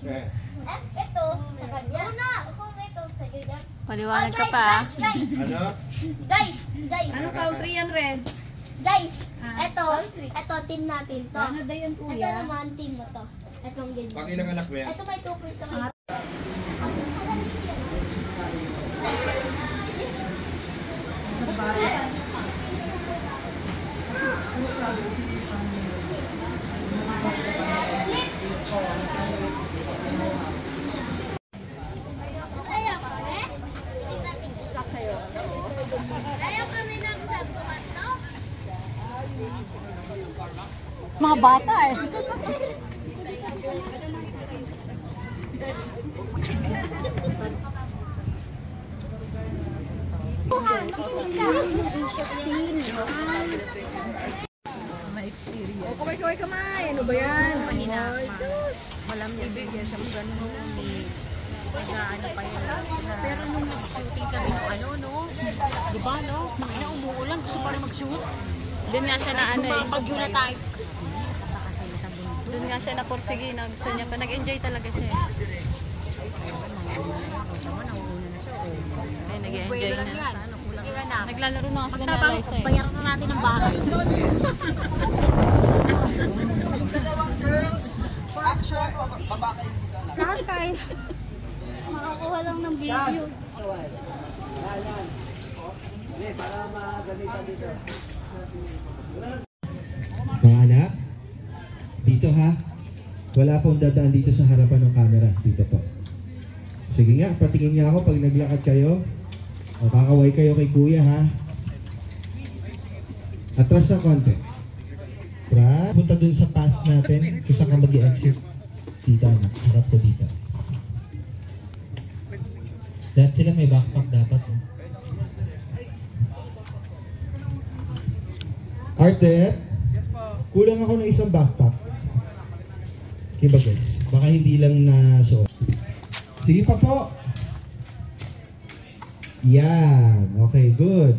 Ito, sa kanya. Kung ito, sa kanya. Paliwanag ka pa. Guys. Ano? Guys. Anong country yan, Red? Guys, ito team natin to. Canada yan, kuya. Ito naman team mo to. Itong ganyan. Pang ilang anak mo yan? Ito may 2 points sa Mga bata eh. Kamay. Ano ba yan? Walang ibigyan siya magano. Ano pa yun. Pero nung nag-shooting kami ng ano, no? Diba, no? Makina umuulan. Gusto pa rin mag-shoot. Doon nga siya na ano eh. Bagyo na tayo. Doon nga siya na porsige na gusto niya pa. Nag-enjoy talaga siya. Ay, nag-enjoy na. Naglalaro na kasi na Liza eh. Bayaran na natin ang bahay. lahat kayo. Makakuha lang ng video. Mga anak, dito ha. Wala pong dadaan dito sa harapan ng camera. Dito po. Sige nga, patingin niya ako pag naglakad kayo. O kakaway kayo kay kuya ha. Atras na konti. Punta dun sa path natin kung saan ka mag-i-exit. Dito anak, harap ko dito. Lahat sila may backpack dapat. Arte, kulang ako ng isang backpack. Okay ba guys? Baka hindi lang na suot. Sige pa po. Yan. Okay, good.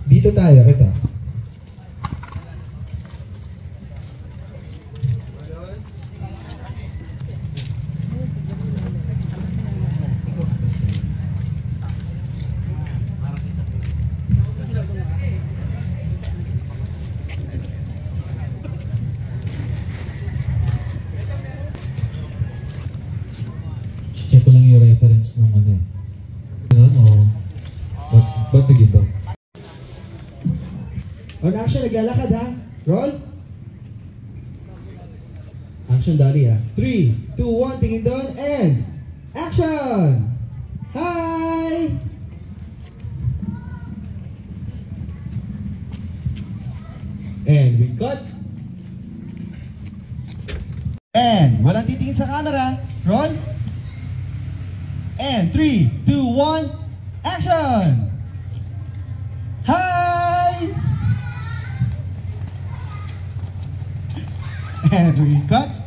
Dito tayo. Ito. Check ko lang yung reference ng ano. Ba't nag-iba? On action, naglalakad ha. Roll. Action, dali ha. 3, 2, 1, tingin doon, and action! Hi! And we cut. And walang titingin sa camera. Roll. And 3, 2, 1, action! Hi! And we cut.